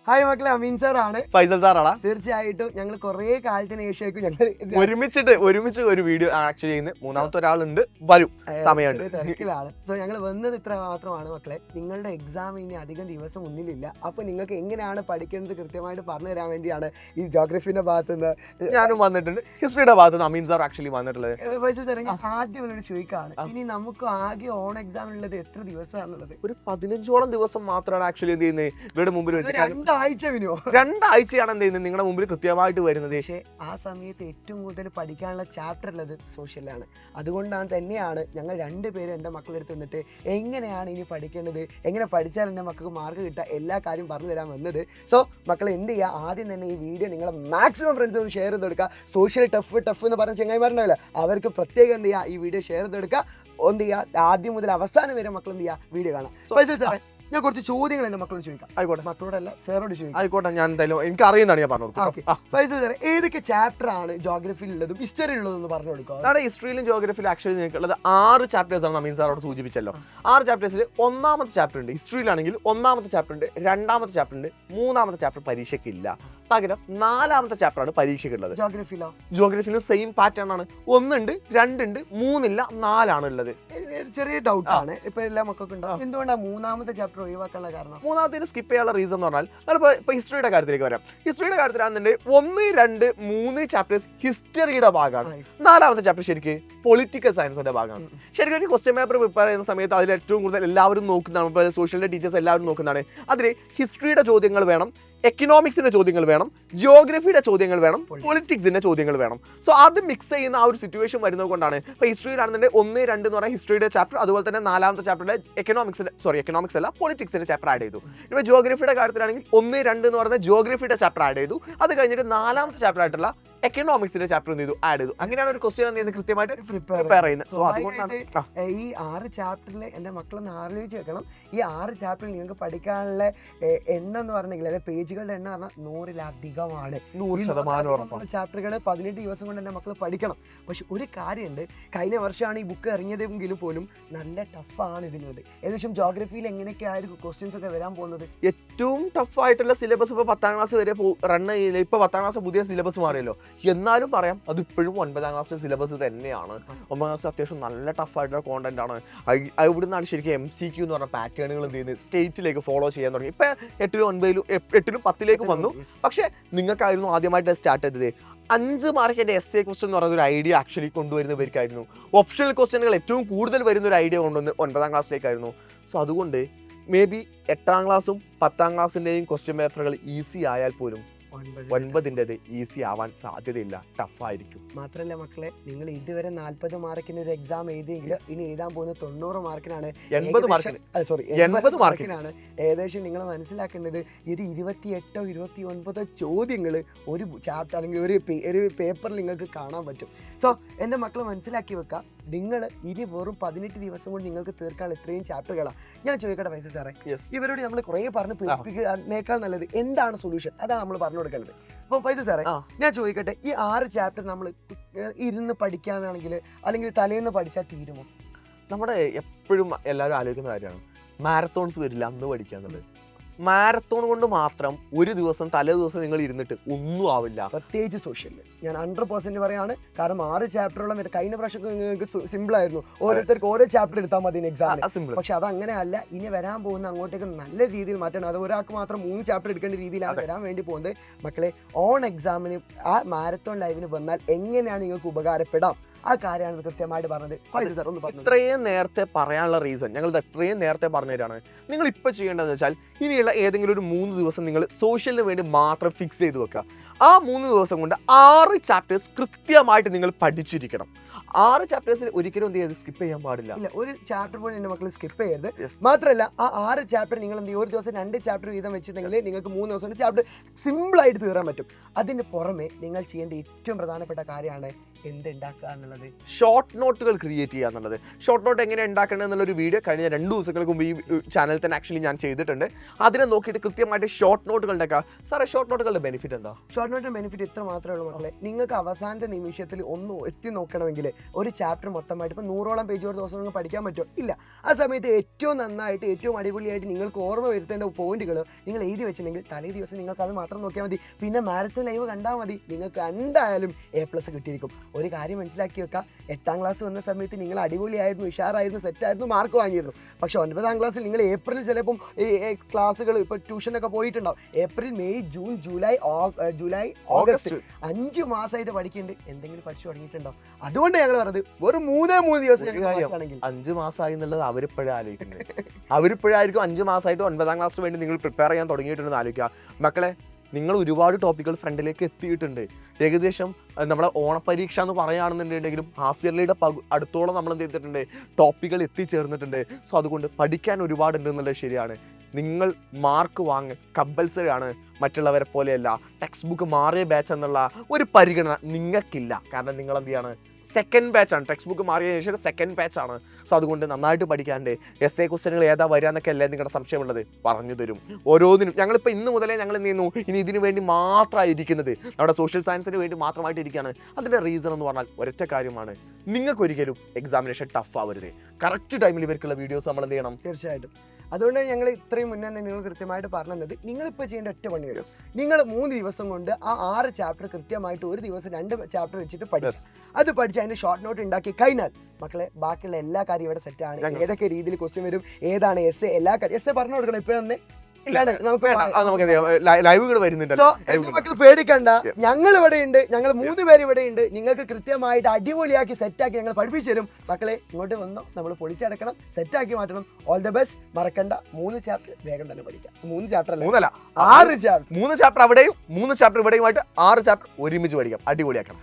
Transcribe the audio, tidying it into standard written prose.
Hi മക്കളെ, അമീൻ സാറാണ്. ഫൈസൽ സാറാണ്. തീർച്ചയായിട്ടും ഞങ്ങൾ കുറേ കാലത്തിന് ശേഷം ഞങ്ങൾ ഒരുമിച്ച് ഒരു വീഡിയോ ആക്ച്വലി ചെയ്യുന്നത്. മൂന്നാമത്തെ ഒരാളുണ്ട്, വരും സമയമുണ്ട്, തിരക്കിലാണ്. സോ ഞങ്ങൾ വന്നത് ഇത്ര മാത്രമാണ് മക്കളെ. നിങ്ങളുടെ എക്സാം ഇനി അധികം ദിവസം മുന്നിലില്ല. അപ്പോൾ നിങ്ങൾക്ക് എങ്ങനെയാണ് പഠിക്കേണ്ടത് കൃത്യമായിട്ട് പറഞ്ഞു തരാൻ വേണ്ടിയാണ് ഈ ജോഗ്രഫിന്റെ ഭാഗത്ത് നിന്ന് ഞാനും വന്നിട്ടുണ്ട്. ഹിസ്റ്ററിയുടെ ഭാഗത്ത് നിന്ന് അമീൻ സാർ ആക്ച്വലി വന്നിട്ടുള്ളത്. ഫൈസൽ സാർ, ഞാൻ ആദ്യം ഒരു ചോദിക്കാണ്, ഇനി നമുക്ക് ആകെ ഓൺ എക്സാം ഉള്ളത് എത്ര ദിവസമാണുള്ളത്? ഒരു 15ഓളം ദിവസം മാത്രമാണ് ആക്ച്വലി എന്ത് ചെയ്യുന്നത് ഇവരുടെ മുമ്പിൽ രണ്ടാഴ്ചയാണ് എന്ത് ചെയ്യുന്നത് നിങ്ങളുടെ മുമ്പിൽ കൃത്യമായിട്ട് വരുന്നത്. പക്ഷേ ആ സമയത്ത് ഏറ്റവും കൂടുതൽ പഠിക്കാനുള്ള ചാപ്റ്റർ ഉള്ളത് സോഷ്യലാണ്. അതുകൊണ്ടാണ് തന്നെയാണ് ഞങ്ങൾ രണ്ടുപേരും എൻ്റെ മക്കളെടുത്ത് നിന്നിട്ട് എങ്ങനെയാണ് ഇനി പഠിക്കേണ്ടത്, എങ്ങനെ പഠിച്ചാൽ എൻ്റെ മക്കൾക്ക് മാർക്ക് കിട്ടുക, എല്ലാ കാര്യം പറഞ്ഞു തരാൻ വന്നത്. സോ മക്കളെ എന്ത് ചെയ്യുക, ആദ്യം തന്നെ ഈ വീഡിയോ നിങ്ങളെ മാക്സിമം ഫ്രണ്ട്സോട് ഷെയർ ചെയ്ത് കൊടുക്കുക. സോഷ്യൽ ടഫ് എന്ന് പറഞ്ഞ ചങ്ങായിമാരുണ്ടാവില്ല, അവർക്ക് പ്രത്യേകം എന്ത് ചെയ്യുക, ഈ വീഡിയോ ഷെയർ ചെയ്ത് കൊടുക്കുക. എന്ത് ചെയ്യുക, ആദ്യം മുതൽ അവസാനം വരെ മക്കൾ എന്ത് ചെയ്യുക, വീഡിയോ കാണാം. ഫൈസൽ സാറേ, ഞാൻ കുറച്ച് ചോദ്യങ്ങൾ എൻ്റെ മക്കളോട് ചോദിക്കാം. ആയിക്കോട്ടെ. മക്കളോടല്ല, സാറോട് ചോദിക്കാം. ആയിക്കോട്ടെ, ഞാൻ എന്തായാലും എനിക്ക് അറിയുന്നതാണ് ഞാൻ പറഞ്ഞു. ഫൈസൽ സാറേ, ഏതൊക്കെ ചാപ്റ്റർ ആണ് ജോഗ്രഫിയിൽ ഉള്ളതും ഹിസ്റ്ററി ഉള്ളതെന്ന് പറഞ്ഞു കൊടുക്കുക. നമ്മുടെ ഹിസ്റ്ററിയിലും ജോഗ്രഫിയിലും ആക്ച്വലി നിങ്ങൾക്കുള്ളത് 6 ചാപ്റ്റേഴ്സ് ആണ്. അമീൻ സാറോട് സൂചിപ്പിച്ചല്ലോ, 6 ചാപ്റ്റേഴ്സിൽ ഒന്നാമത്തെ ചാപ്റ്റർ ഉണ്ട്. ഹിസ്റ്ററിയിലാണെങ്കിൽ ഒന്നാമത്തെ ചാപ്റ്റർ ഉണ്ട്, രണ്ടാമത്തെ ചാപ്റ്റർ ഉണ്ട്, മൂന്നാമത്തെ ചാപ്റ്റർ പരീക്ഷയ്ക്കില്ല. പകരം 4ാമത്തെ ചാപ്റ്റർ ആണ് പരീക്ഷയ്ക്കുള്ളത്. ജോഗ്രഫിയിലും സെയിം പാറ്റേൺ ആണ്. 1 ഉണ്ട്, 2 ഉണ്ട്, 3 ഇല്ല, 4 ആണ് ഉള്ളത്. ചെറിയ ഡൗട്ട് ആണ് ഇപ്പൊ എല്ലാ മക്കൾക്കും ഉണ്ടാവും. എന്തുകൊണ്ടാണ് 3ാമത്തെ ചാപ്റ്റർ ഒഴിവാക്കാനുള്ള കാരണം? 3ാമത്തേന് സ്കിപ്പ് ചെയ്യാനുള്ള റീസൺ എന്ന് പറഞ്ഞാൽ, നമ്മളിപ്പോ ഹിസ്റ്ററിയുടെ കാര്യത്തിലേക്ക് വരാം. ഹിസ്റ്ററിയുടെ കാര്യത്തിലാണെന്നുണ്ടെങ്കിൽ 1, 2, 3 ചാപ്റ്റേഴ്സ് ഹിസ്റ്ററിയുടെ ഭാഗമാണ്. 4ാമത്തെ ചാപ്റ്റർ ശരിക്കും പൊളിറ്റിക്കൽ സയൻസിന്റെ ഭാഗമാണ്. ശരിക്കും ഒരു ക്വസ്റ്റ്യൻ പേപ്പർ പ്രിപ്പയർ ചെയ്യുന്ന സമയത്ത് അതിൽ ഏറ്റവും കൂടുതൽ എല്ലാവരും നോക്കുന്നതാണ്, സോഷ്യലിന്റെ ടീച്ചേഴ്സ് എല്ലാവരും നോക്കുന്നതാണ്, അതിൽ ഹിസ്റ്ററിയുടെ ചോദ്യങ്ങൾ വേണം, എക്കണോമിക്സിന്റെ ചോദ്യങ്ങൾ വേണം, ജിയോഗ്രഫിയുടെ ചോദ്യങ്ങൾ വേണം, പൊളിറ്റിക്സിന്റെ ചോദ്യങ്ങൾ വേണം. സോ അത് മിക്സ് ചെയ്യുന്ന ആ ഒരു സിറ്റുവേഷൻ വരുന്നത് കൊണ്ടാണ് ഇപ്പോൾ ഹിസ്റ്ററിയിലാണെന്നുണ്ടെങ്കിൽ 1, 2 എന്ന് പറയുന്ന ഹിസ്റ്ററിയുടെ ചാപ്റ്റർ, അതുപോലെ തന്നെ 4ാമത്തെ ചാപ്റ്ററിലെ എക്കണോമിക്സ് അല്ല പൊളിറ്റിക്സിന്റെ ചാപ്റ്റർ ആഡ് ചെയ്തു. ഇപ്പോൾ ജിയോഗ്രഫിയുടെ കാര്യത്തിലാണെങ്കിൽ 1, 2 എന്ന് പറയുന്ന ജിയോഗ്രഫിയുടെ ചാപ്റ്റർ ആഡ് ചെയ്തു. അത് കഴിഞ്ഞിട്ട് 4ാമത്തെ ചാപ്റ്റർ ആയിട്ടുള്ള എക്കണോമിക്സിന്റെ ചാപ്റ്റർ എന്ത് ചെയ്തു, ആഡ് ചെയ്തു. അങ്ങനെയാണ് ഒരു ക്വസ്റ്റ്യൻ എന്ത് ചെയ്യുന്നത് കൃത്യമായിട്ട് പ്രിപ്പയർ ചെയ്യുന്നത്. സോ അതുകൊണ്ടാണ് ഈ 6 ചാപ്റ്ററിൽ എൻ്റെ മക്കളൊന്ന് ആലോചിച്ച് വെക്കണം. ഈ 6 ചാപ്റ്ററിൽ നിങ്ങൾക്ക് പഠിക്കാനുള്ള എണ്ണം എന്ന് പറഞ്ഞെങ്കിൽ, അല്ലെ പേജുകളുടെ എണ്ണം പറഞ്ഞാൽ 100-ലധികമാണ്. 100% ചാപ്റ്ററുകൾ 18 ദിവസം കൊണ്ട് എൻ്റെ മക്കൾ പഠിക്കണം. പക്ഷെ ഒരു കാര്യമുണ്ട്, കഴിഞ്ഞ വർഷമാണ് ഈ ബുക്ക് ഇറങ്ങിയതെങ്കിലും പോലും നല്ല ടഫാണ് ഇതിനുള്ളത്. ഏകദേശം ജോഗ്രഫിയിൽ എങ്ങനെയൊക്കെ ആയിരിക്കും ക്വസ്റ്റ്യൻസ് ഒക്കെ വരാൻ പോകുന്നത്? ഏറ്റവും ടഫായിട്ടുള്ള സിലബസ് ഇപ്പോൾ 10ാം ക്ലാസ് വരെ റൺ ചെയ്യില്ല. ഇപ്പോൾ 10ാം ക്ലാസ് പുതിയ സിലബസ് മാറിയല്ലോ. എന്നാലും പറയാം, അത് ഇപ്പോഴും 9ാം ക്ലാസ്സിലെ സിലബസ് തന്നെയാണ്. 9ാം ക്ലാസ് അത്യാവശ്യം നല്ല ടഫായിട്ടുള്ള കോണ്ടന്റ് ആണ്. ഇവിടുന്നാണ് ശരിക്കും MCQ എന്ന് പറഞ്ഞ പാറ്റേണുകൾ എന്ത് ചെയ്യുന്നത് സ്റ്റേറ്റിലേക്ക് ഫോളോ ചെയ്യാൻ തുടങ്ങി. ഇപ്പം 8ലും 10ലേക്ക് വന്നു. പക്ഷേ നിങ്ങൾക്കായിരുന്നു ആദ്യമായിട്ട് സ്റ്റാർട്ട് ചെയ്തത് 5 മാർക്കിന്റെ essay ക്വസ്റ്റ്യൻ എന്ന് പറയുന്ന ഒരു ഐഡിയ ആക്ച്വലി കൊണ്ടുവരുന്നവർക്കായിരുന്നു. ഓപ്ഷണൽ ക്വസ്റ്റ്യനുകൾ ഏറ്റവും കൂടുതൽ വരുന്ന ഒരു ഐഡിയ കൊണ്ടുവന്ന് 9ാം ക്ലാസ്സിലേക്കായിരുന്നു. സോ അതുകൊണ്ട് മേ ബി 8ാം ക്ലാസ്സും 10ാം ക്ലാസ്സിൻ്റെയും ക്വസ്റ്റ്യൻ പേപ്പറുകൾ ഈസി ആയാൽ പോലും 9ൻ്റെത് ഈസി ആവാൻ സാധ്യതയില്ല, ടഫായിരിക്കും. മാത്രമല്ല മക്കളെ, നിങ്ങൾ ഇതുവരെ 40 മാർക്കിന് ഒരു എക്സാം എഴുതിയെങ്കിൽ ഇനി എഴുതാൻ പോകുന്ന 90 മാർക്കിനാണ്, 80 മാർക്കിനാണ്. ഏകദേശം നിങ്ങൾ മനസ്സിലാക്കേണ്ടത് ഇത് 28 29 ചോദ്യങ്ങൾ ഒരു ചാപ്റ്റർ അല്ലെങ്കിൽ ഒരു പേപ്പറിൽ നിങ്ങൾക്ക് കാണാൻ പറ്റും. സോ എൻ്റെ മക്കൾ മനസ്സിലാക്കി വെക്കുക, നിങ്ങൾ ഇനി വെറും 18 ദിവസം കൊണ്ട് നിങ്ങൾക്ക് തീർക്കാനുള്ള ഇത്രയും ചാപ്റ്ററുകളാണ്. ഞാൻ ചോദിക്കട്ടെ ഫൈസൽ സാറേ, ഇവരോട് നമ്മൾ കുറേ പറഞ്ഞ് പേടിപ്പിക്കുന്നതിനേക്കാൾ നല്ലത് എന്താണ് സൊല്യൂഷൻ, അതാണ് നമ്മൾ പറഞ്ഞു കൊടുക്കേണ്ടത്. അപ്പോൾ ഫൈസൽ സാറേ, ഞാൻ ചോദിക്കട്ടെ, ഈ 6 ചാപ്റ്റർ നമ്മൾ ഇരുന്ന് പഠിക്കാനാണെങ്കിൽ അല്ലെങ്കിൽ തലേന്ന് പഠിച്ചാൽ തീരുമോ? നമ്മുടെ എപ്പോഴും എല്ലാവരും ആലോചിക്കുന്ന കാര്യമാണ്, മാരത്തോൺസ് വരില്ല അന്ന് പഠിക്കാന്നുള്ളത്. മാരത്തോൺ കൊണ്ട് മാത്രം ഒരു ദിവസം തലേ ദിവസം നിങ്ങൾ ഇരുന്നിട്ട് ഒന്നും ആവില്ല. പ്രത്യേകിച്ച് സോഷ്യലിൽ ഞാൻ 100% പറയാണ്. കാരണം 6 ചാപ്റ്ററോളം കഴിഞ്ഞ പ്രാവശ്യം നിങ്ങൾക്ക് സിമ്പിൾ ആയിരുന്നു, ഓരോരുത്തർക്ക് ഓരോ ചാപ്റ്റർ എടുത്താൽ മതി എക്സാം. പക്ഷെ അതങ്ങനെ അല്ല, ഇനി വരാൻ പോകുന്ന അങ്ങോട്ടേക്ക് നല്ല രീതിയിൽ മാറ്റണം. അത് ഒരാൾക്ക് മാത്രം 3 ചാപ്റ്റർ എടുക്കേണ്ട രീതിയിലാണ് വരാൻ വേണ്ടി പോകുന്നത്. മക്കളെ, ഓൺ എക്സാമിന് ആ മാരത്തോൺ ലൈവിന് വന്നാൽ എങ്ങനെയാണ് നിങ്ങൾക്ക് ഉപകാരപ്പെടാം, ആ കാര്യമാണ് കൃത്യമായിട്ട് പറഞ്ഞത്. ഇത്രയും നേരത്തെ പറയാനുള്ള റീസൺ ഞങ്ങൾ ഇത്രയും നേരത്തെ പറഞ്ഞുതരാണ്. നിങ്ങൾ ഇപ്പോൾ ചെയ്യേണ്ടതെന്ന് വെച്ചാൽ, ഇനിയുള്ള ഏതെങ്കിലും ഒരു 3 ദിവസം നിങ്ങൾ സോഷ്യലിന് വേണ്ടി മാത്രം ഫിക്സ് ചെയ്ത് വെക്കുക. ആ 3 ദിവസം കൊണ്ട് 6 ചാപ്റ്റേഴ്സ് കൃത്യമായിട്ട് നിങ്ങൾ പഠിച്ചിരിക്കണം. 6 ചാപ്റ്റേഴ്സിൽ ഒരിക്കലും എന്ത് ചെയ്ത് സ്കിപ്പ് ചെയ്യാൻ പാടില്ല. ഇല്ല, ഒരു ചാപ്റ്റർ പോലും എൻ്റെ മക്കൾ സ്കിപ്പ് ചെയ്യരുത്. മാത്രമല്ല, ആ 6 ചാപ്റ്റർ നിങ്ങൾ എന്ത് ചെയ്യും, ഒരു ദിവസം 2 ചാപ്റ്റർ വീതം വെച്ചിട്ടുണ്ടെങ്കിൽ നിങ്ങൾക്ക് 3 ദിവസം ചാപ്റ്റർ സിമ്പിളായിട്ട് തീരാൻ പറ്റും. അതിന് പുറമെ നിങ്ങൾ ചെയ്യേണ്ട ഏറ്റവും പ്രധാനപ്പെട്ട കാര്യമാണ് എന്തുണ്ടാക്കുക എന്നുള്ളത്. ഷോർട്ട് നോട്ടുകൾ ക്രിയേറ്റ് ചെയ്യുക എന്നുള്ളത്. ഷോർട്ട് നോട്ട് എങ്ങനെ ഉണ്ടാക്കണം എന്നുള്ളൊരു വീഡിയോ കഴിഞ്ഞ 2 ദിവസങ്ങൾക്ക് മുമ്പ് ഈ ചാനലിൽ തന്നെ ആക്ച്വലി ഞാൻ ചെയ്തിട്ടുണ്ട്. അതിനെ നോക്കിയിട്ട് കൃത്യമായിട്ട് ഷോർട്ട് നോട്ടുകൾ ഉണ്ടാക്കുക. സാറേ, ഷോർട്ട് നോട്ടുകളുടെ ബെനിഫിറ്റ് എന്താ? ഷോർട്ട് നോട്ടിന്റെ ബെനിഫിറ്റ് ഇത്ര മാത്രമേ ഉള്ളൂ മക്കളെ. നിങ്ങൾക്ക് അവസാനത്തെ നിമിഷത്തിൽ ഒന്ന് എത്തി നോക്കണമെങ്കിൽ പഠിക്കുകയാണെങ്കിൽ ഒരു ചാപ്റ്റർ മൊത്തമായിട്ട് ഇപ്പോൾ 100ഓളം പേജ് ഒരു ദിവസം നിങ്ങൾക്ക് പഠിക്കാൻ പറ്റുമോ? ഇല്ല. ആ സമയത്ത് ഏറ്റവും നന്നായിട്ട് ഏറ്റവും അടിപൊളിയായിട്ട് നിങ്ങൾക്ക് ഓർമ്മ വരുത്തേണ്ട പോയിന്റുകൾ നിങ്ങൾ എഴുതി വെച്ചിട്ടുണ്ടെങ്കിൽ തലേ ദിവസം നിങ്ങൾക്ക് അത് മാത്രം നോക്കിയാൽ മതി. പിന്നെ മാരത്തോൺ ലൈവ് കണ്ടാൽ മതി, നിങ്ങൾക്ക് എന്തായാലും A+ കിട്ടിയിരിക്കും. ഒരു കാര്യം മനസ്സിലാക്കി വെക്കുക, 8ാം ക്ലാസ് വന്ന സമയത്ത് നിങ്ങൾ അടിപൊളിയായിരുന്നു, ഉഷാറായിരുന്നു, സെറ്റായിരുന്നു, മാർക്ക് വാങ്ങിയിരുന്നു. പക്ഷേ 9ാം ക്ലാസ്സിൽ നിങ്ങൾ ഏപ്രിൽ ചിലപ്പം ക്ലാസ്സുകൾ ഇപ്പോൾ ട്യൂഷനൊക്കെ പോയിട്ടുണ്ടാവും. April, May, June, July, August 5 മാസമായിട്ട് പഠിക്കുന്നുണ്ട്. എന്തെങ്കിലും പഠിച്ചു തുടങ്ങിയിട്ടുണ്ടോ? അതുകൊണ്ട് ഞങ്ങൾ പറഞ്ഞത് വെറും 3 ദിവസം ഞങ്ങൾ 5 മാസമായി എന്നുള്ളത് അവരിപ്പോഴും ആലോചിക്കുന്നത്. അവരിപ്പോഴായിരിക്കും 5 മാസമായിട്ട് 9ാം ക്ലാസ്സിന് വേണ്ടി നിങ്ങൾ പ്രിപ്പയർ ചെയ്യാൻ തുടങ്ങിയിട്ടുണ്ടെന്ന് ആലോചിക്കുക. മക്കളെ, നിങ്ങൾ ഒരുപാട് ടോപ്പിക്കുകൾ ഫ്രണ്ടിലേക്ക് എത്തിയിട്ടുണ്ട്. ഏകദേശം നമ്മളെ ഓണപരീക്ഷ എന്ന് പറയുകയാണെന്നുണ്ടെങ്കിലും ഹാഫ് ഇയർലിയുടെ അടുത്തോളം നമ്മൾ എന്ത് ചെയ്തിട്ടുണ്ട്, ടോപ്പിക്കുകൾ എത്തിച്ചേർന്നിട്ടുണ്ട്. സോ അതുകൊണ്ട് പഠിക്കാൻ ഒരുപാടുണ്ട് എന്നുള്ളത് ശരിയാണ്. നിങ്ങൾ മാർക്ക് വാങ്ങൽ കമ്പൽസറി ആണ്. മറ്റുള്ളവരെ പോലെയല്ല ടെക്സ്റ്റ് ബുക്ക് മാറിയ ബാച്ച് എന്നുള്ള ഒരു പരിഗണന നിങ്ങൾക്കില്ല. കാരണം നിങ്ങൾ എന്ത് ചെയ്യാണ്, സെക്കൻഡ് ബാച്ചാണ്. ടെക്സ്റ്റ് ബുക്ക് മാറിയ ശേഷം സെക്കൻഡ് ബാച്ചാണ്. സോ അതുകൊണ്ട് നന്നായിട്ട് പഠിക്കാണ്ട് എസ്എ ക്വസ്റ്റ്യനുകൾ ഏതാ വരിക എന്നൊക്കെ അല്ലേ നിങ്ങളുടെ സംശയമുള്ളത്, പറഞ്ഞു തരും ഓരോന്നിനും. ഞങ്ങളിപ്പോൾ ഇന്ന് മുതലേ ഞങ്ങൾ എന്ത് ചെയ്യുന്നു, ഇനി ഇതിനു വേണ്ടി മാത്രമായി ഇരിക്കുന്നത്, നമ്മുടെ സോഷ്യൽ സയൻസിന് വേണ്ടി മാത്രമായിട്ട് ഇരിക്കുകയാണ്. അതിൻ്റെ റീസൺ എന്ന് പറഞ്ഞാൽ ഒരൊറ്റ കാര്യമാണ്, നിങ്ങൾക്കൊരിക്കലും എക്സാമിനേഷൻ ടഫ് ആവരുത്. കറക്റ്റ് ടൈമിൽ ഇവർക്കുള്ള വീഡിയോസ് നമ്മൾ എന്ത് ചെയ്യണം? തീർച്ചയായിട്ടും. അതുകൊണ്ട് ഞങ്ങൾ ഇത്രയും മുന്നേ തന്നെ നിങ്ങൾ കൃത്യമായിട്ട് പറഞ്ഞത്, നിങ്ങളിപ്പോൾ ചെയ്യേണ്ട ഒറ്റ പണി, നിങ്ങൾ 3 ദിവസം കൊണ്ട് ആ 6 ചാപ്റ്റർ കൃത്യമായിട്ട് ഒരു ദിവസം 2 ചാപ്റ്റർ വെച്ചിട്ട് പഠിക്കും. അത് പഠിച്ച് അതിന് ഷോർട്ട് നോട്ട് ഉണ്ടാക്കി കഴിഞ്ഞാൽ മക്കളെ ബാക്കിയുള്ള എല്ലാ കാര്യം ഇവിടെ സെറ്റാണ്. ഏതൊക്കെ രീതിയിൽ ക്വസ്റ്റ്യൻ വരും, ഏതാണ് എസ്എ, എല്ലാ കാര്യം എസ്എ പറഞ്ഞു കൊടുക്കണം. ഇപ്പൊ തന്നെ ലൈവുകൾ വരുന്നുണ്ട്. മക്കൾ പേടിക്കണ്ട, ഞങ്ങൾ ഇവിടെ ഉണ്ട്, ഞങ്ങൾ 3 പേര് ഇവിടെ ഉണ്ട്. നിങ്ങൾക്ക് കൃത്യമായിട്ട് അടിപൊളിയാക്കി സെറ്റാക്കി ഞങ്ങൾ പഠിപ്പിച്ചു തരും. മക്കളെ ഇങ്ങോട്ട് വന്നോ, നമ്മൾ പൊളിച്ചടക്കണം, സെറ്റാക്കി മാറ്റണം. All the best. മറക്കണ്ട, 3 ചാപ്റ്റർ വേഗം തന്നെ പഠിക്കാം. 3 ചാപ്റ്റർ അല്ല, 6 ചാപ്റ്റർ. 3 ചാപ്റ്റർ അവിടെയും 3 ചാപ്റ്റർ ഇവിടെയുമായിട്ട് 6 ചാപ്റ്റർ ഒരുമിച്ച് പഠിക്കാം. അടിപൊളിയാക്കണം.